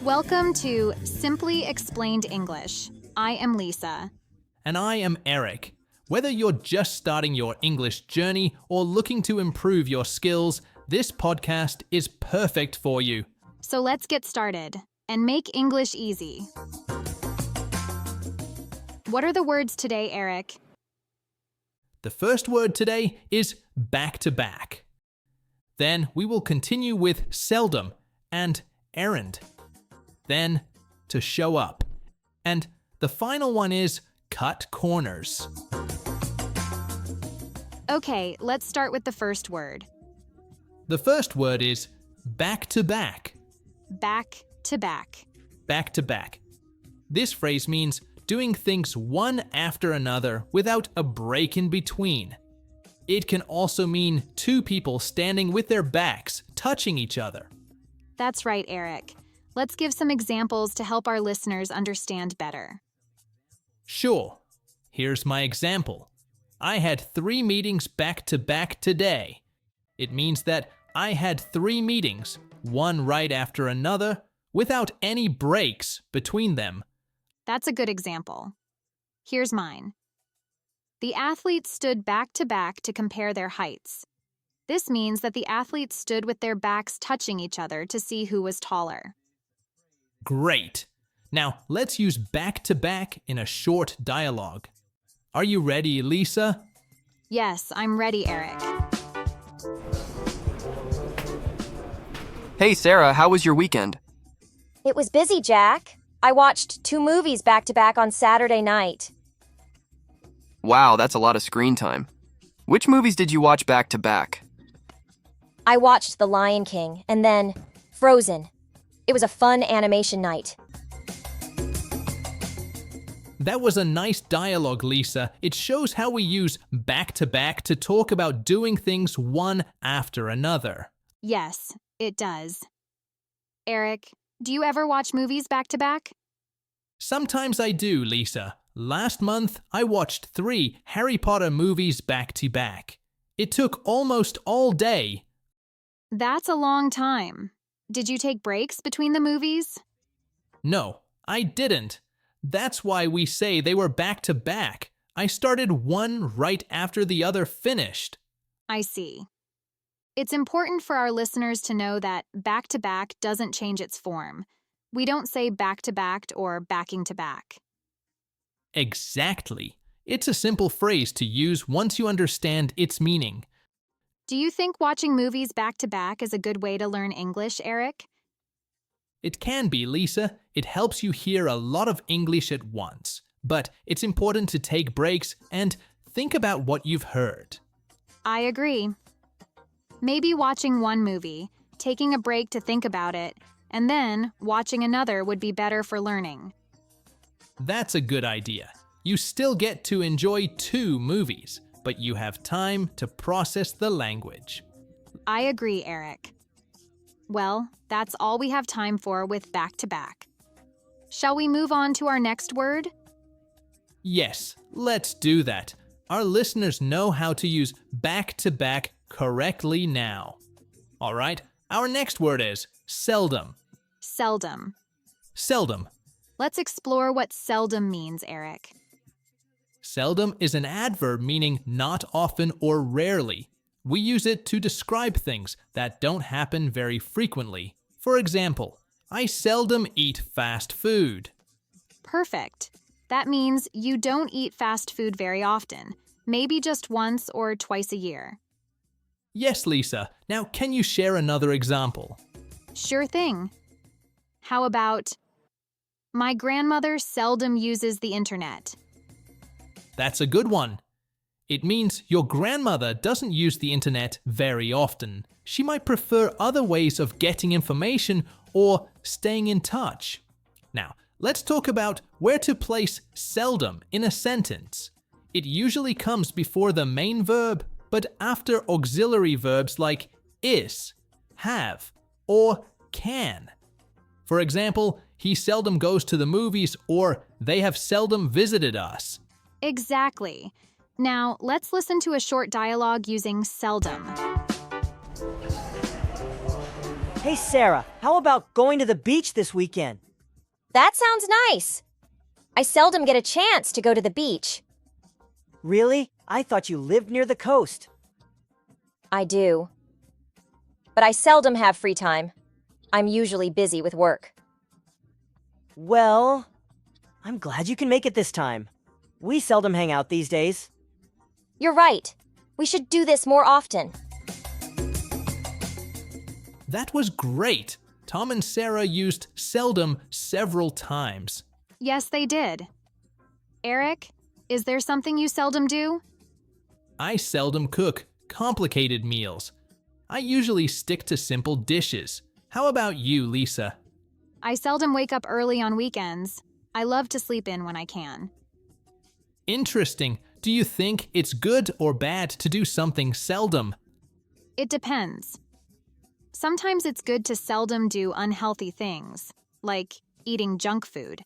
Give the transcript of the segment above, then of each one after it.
Welcome to Simply Explained English. I am Lisa. And I am Eric. Whether you're just starting your English journey or looking to improve your skills, this podcast is perfect for you. So let's get started and make English easy. What are the words today, Eric? The first word today is back-to-back. Then we will continue with seldom and errand. Then to show up. And the final one is cut corners. Okay, let's start with the first word. The first word is back-to-back. Back-to-back. Back-to-back. This phrase means doing things one after another without a break in between. It can also mean two people standing with their backs touching each other. That's right, Eric. Let's give some examples to help our listeners understand better. Sure. Here's my example. I had 3 meetings back-to-back today. It means that I had 3 meetings, one right after another, without any breaks between them. That's a good example. Here's mine. The athletes stood back-to-back to compare their heights. This means that the athletes stood with their backs touching each other to see who was taller. Great. Now, let's use back-to-back in a short dialogue. Are you ready, Lisa? Yes, I'm ready, Eric. Hey, Sarah, how was your weekend? It was busy, Jack. I watched 2 movies back-to-back on Saturday night. Wow, that's a lot of screen time. Which movies did you watch back-to-back? I watched The Lion King and then Frozen. It was a fun animation night. That was a nice dialogue, Lisa. It shows how we use back-to-back to talk about doing things one after another. Yes, it does. Eric, do you ever watch movies back-to-back? Sometimes I do, Lisa. Last month, I watched 3 Harry Potter movies back-to-back. It took almost all day. That's a long time. Did you take breaks between the movies? No, I didn't. That's why we say they were back-to-back. I started one right after the other finished. I see. It's important for our listeners to know that back-to-back doesn't change its form. We don't say back-to-backed or backing-to-back. Exactly. It's a simple phrase to use once you understand its meaning. Do you think watching movies back-to-back is a good way to learn English, Eric? It can be, Lisa. It helps you hear a lot of English at once. But it's important to take breaks and think about what you've heard. I agree. Maybe watching one movie, taking a break to think about it, and then watching another would be better for learning. That's a good idea. You still get to enjoy 2 movies, but you have time to process the language. I agree, Eric. Well, that's all we have time for with back-to-back. Shall we move on to our next word? Yes, let's do that. Our listeners know how to use back-to-back correctly now. All right, our next word is seldom. Seldom. Seldom. Let's explore what seldom means, Eric. Seldom is an adverb meaning not often or rarely. We use it to describe things that don't happen very frequently. For example, I seldom eat fast food. Perfect. That means you don't eat fast food very often, maybe just once or twice a year. Yes, Lisa. Now, can you share another example? Sure thing. How about, my grandmother seldom uses the internet. That's a good one. It means your grandmother doesn't use the internet very often. She might prefer other ways of getting information or staying in touch. Now, let's talk about where to place seldom in a sentence. It usually comes before the main verb, but after auxiliary verbs like is, have, or can. For example, he seldom goes to the movies, or they have seldom visited us. Exactly. Now, let's listen to a short dialogue using seldom. Hey Sarah, how about going to the beach this weekend? That sounds nice. I seldom get a chance to go to the beach. Really? I thought you lived near the coast. I do. But I seldom have free time. I'm usually busy with work. Well, I'm glad you can make it this time. We seldom hang out these days. You're right. We should do this more often. That was great. Tom and Sarah used seldom several times. Yes, they did. Eric, is there something you seldom do? I seldom cook complicated meals. I usually stick to simple dishes. How about you, Lisa? I seldom wake up early on weekends. I love to sleep in when I can. Interesting. Do you think it's good or bad to do something seldom? It depends. Sometimes it's good to seldom do unhealthy things, like eating junk food.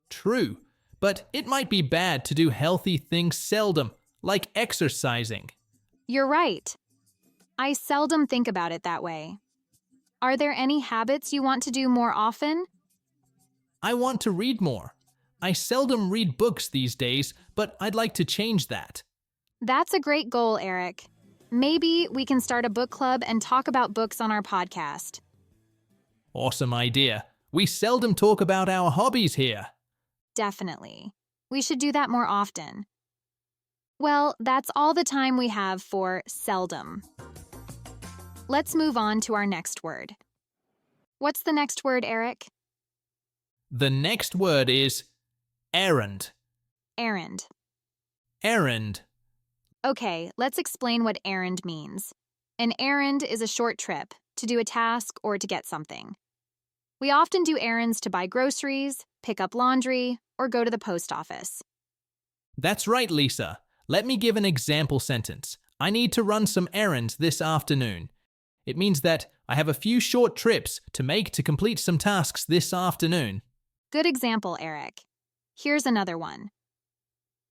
True, but it might be bad to do healthy things seldom, like exercising. You're right. I seldom think about it that way. Are there any habits you want to do more often? I want to read more. I seldom read books these days, but I'd like to change that. That's a great goal, Eric. Maybe we can start a book club and talk about books on our podcast. Awesome idea. We seldom talk about our hobbies here. Definitely. We should do that more often. Well, that's all the time we have for seldom. Let's move on to our next word. What's the next word, Eric? The next word is errand. Errand. Errand. Okay, let's explain what errand means. An errand is a short trip, to do a task or to get something. We often do errands to buy groceries, pick up laundry, or go to the post office. That's right, Lisa. Let me give an example sentence. I need to run some errands this afternoon. It means that I have a few short trips to make to complete some tasks this afternoon. Good example, Eric. Here's another one.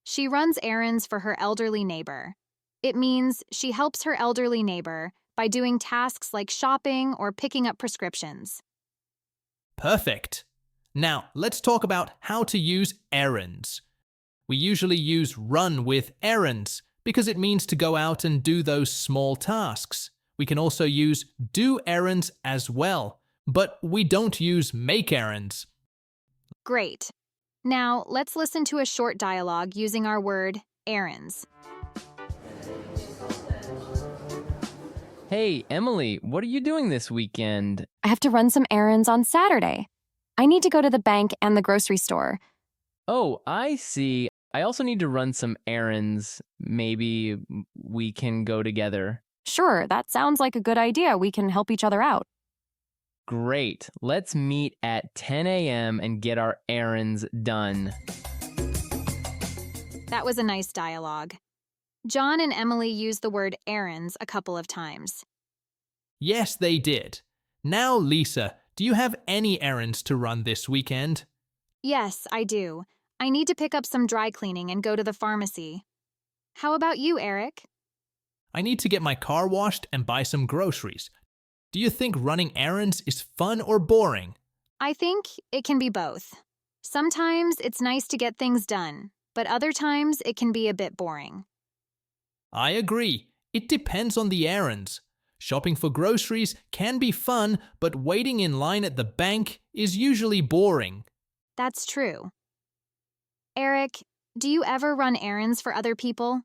She runs errands for her elderly neighbor. It means she helps her elderly neighbor by doing tasks like shopping or picking up prescriptions. Perfect. Now, let's talk about how to use errands. We usually use run with errands because it means to go out and do those small tasks. We can also use do errands as well, but we don't use make errands. Great. Now, let's listen to a short dialogue using our word errands. Hey, Emily, what are you doing this weekend? I have to run some errands on Saturday. I need to go to the bank and the grocery store. Oh, I see. I also need to run some errands. Maybe we can go together. Sure, that sounds like a good idea. We can help each other out. Great. Let's meet at 10 a.m. and get our errands done. That was a nice dialogue. John and Emily used the word errands a couple of times. Yes, they did. Now, Lisa, do you have any errands to run this weekend? Yes, I do. I need to pick up some dry cleaning and go to the pharmacy. How about you, Eric? I need to get my car washed and buy some groceries. Do you think running errands is fun or boring? I think it can be both. Sometimes it's nice to get things done, but other times it can be a bit boring. I agree. It depends on the errands. Shopping for groceries can be fun, but waiting in line at the bank is usually boring. That's true. Eric, do you ever run errands for other people?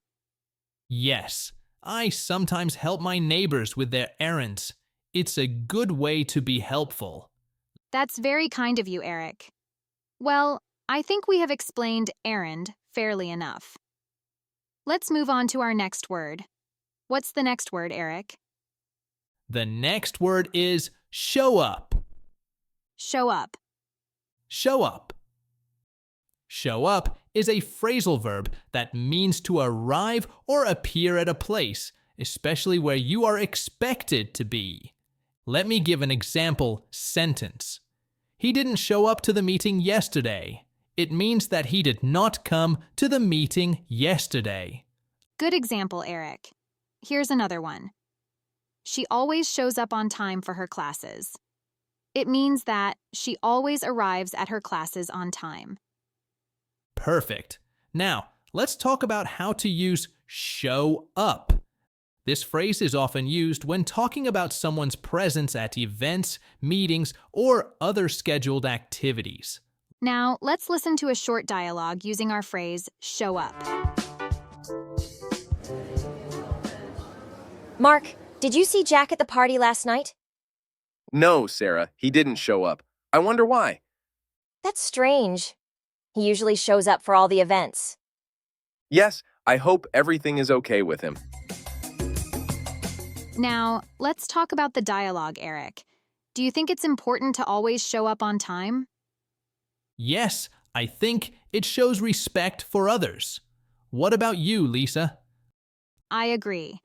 Yes, I sometimes help my neighbors with their errands. It's a good way to be helpful. That's very kind of you, Eric. Well, I think we have explained errand fairly enough. Let's move on to our next word. What's the next word, Eric? The next word is show up. Show up. Show up. Show up is a phrasal verb that means to arrive or appear at a place, especially where you are expected to be. Let me give an example sentence. He didn't show up to the meeting yesterday. It means that he did not come to the meeting yesterday. Good example, Eric. Here's another one. she always shows up on time for her classes. It means that she always arrives at her classes on time. Perfect. Now, let's talk about how to use show up. This phrase is often used when talking about someone's presence at events, meetings, or other scheduled activities. Now, let's listen to a short dialogue using our phrase show up. Mark, did you see Jack at the party last night? No, Sarah, he didn't show up. I wonder why. That's strange. He usually shows up for all the events. Yes, I hope everything is okay with him. Now, let's talk about the dialogue, Eric. Do you think it's important to always show up on time? Yes, I think it shows respect for others. What about you, Lisa? I agree.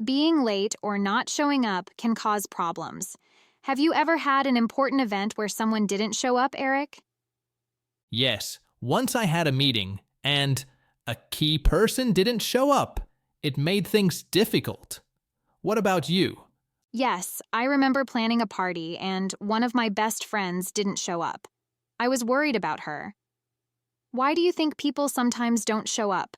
Being late or not showing up can cause problems. Have you ever had an important event where someone didn't show up, Eric? Yes, once I had a meeting, and a key person didn't show up. It made things difficult. What about you? Yes, I remember planning a party and one of my best friends didn't show up. I was worried about her. Why do you think people sometimes don't show up?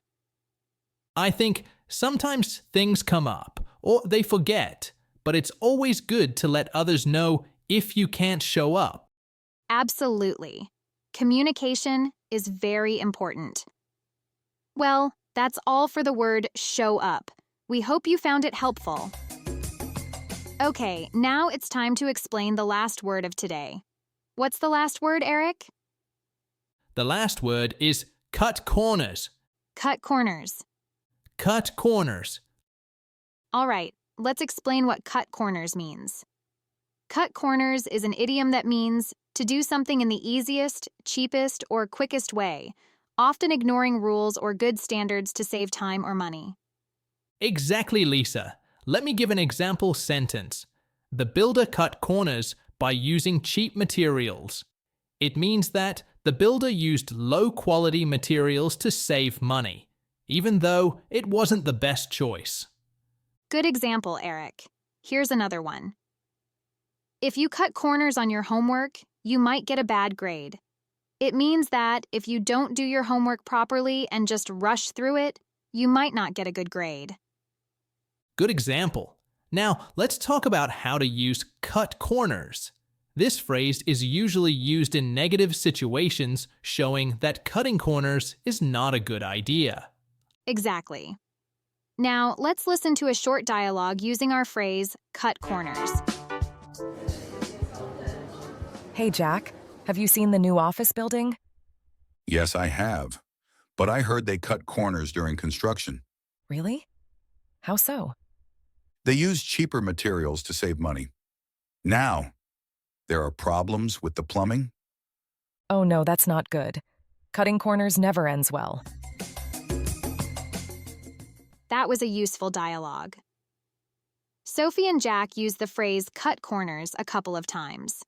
I think sometimes things come up, or they forget, but it's always good to let others know if you can't show up. Absolutely. Communication is very important. Well, that's all for the word show up. We hope you found it helpful. Okay, now it's time to explain the last word of today. What's the last word, Eric? The last word is cut corners. Cut corners. Cut corners. All right, let's explain what cut corners means. Cut corners is an idiom that means to do something in the easiest, cheapest, or quickest way, often ignoring rules or good standards to save time or money. Exactly, Lisa. Let me give an example sentence. The builder cut corners by using cheap materials. It means that the builder used low-quality materials to save money, even though it wasn't the best choice. Good example, Eric. Here's another one. If you cut corners on your homework, you might get a bad grade. It means that if you don't do your homework properly and just rush through it, you might not get a good grade. Good example. Now, let's talk about how to use cut corners. This phrase is usually used in negative situations, showing that cutting corners is not a good idea. Exactly. Now, let's listen to a short dialogue using our phrase, cut corners. Hey, Jack, have you seen the new office building? Yes, I have. But I heard they cut corners during construction. Really? How so? They use cheaper materials to save money. Now, there are problems with the plumbing. Oh no, that's not good. Cutting corners never ends well. That was a useful dialogue. Sophie and Jack used the phrase cut corners a couple of times.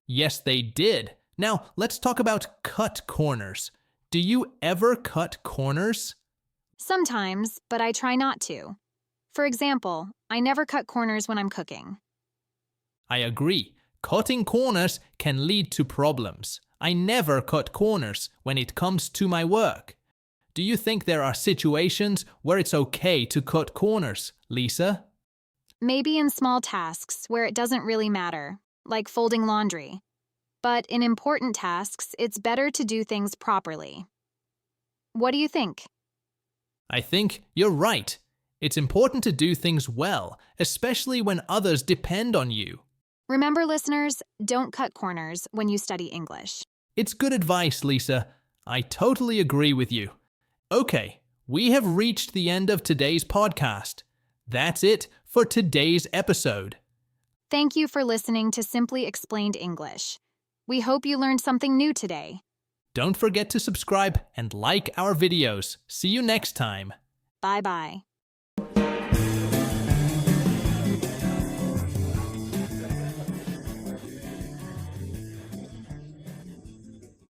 Yes, they did. Now, let's talk about cut corners. Do you ever cut corners? Sometimes, but I try not to. For example, I never cut corners when I'm cooking. I agree. Cutting corners can lead to problems. I never cut corners when it comes to my work. Do you think there are situations where it's okay to cut corners, Lisa? Maybe in small tasks where it doesn't really matter, like folding laundry. But in important tasks, it's better to do things properly. What do you think? I think you're right. It's important to do things well, especially when others depend on you. Remember, listeners, don't cut corners when you study English. It's good advice, Lisa. I totally agree with you. Okay, we have reached the end of today's podcast. That's it for today's episode. Thank you for listening to Simply Explained English. We hope you learned something new today. Don't forget to subscribe and like our videos. See you next time. Bye-bye.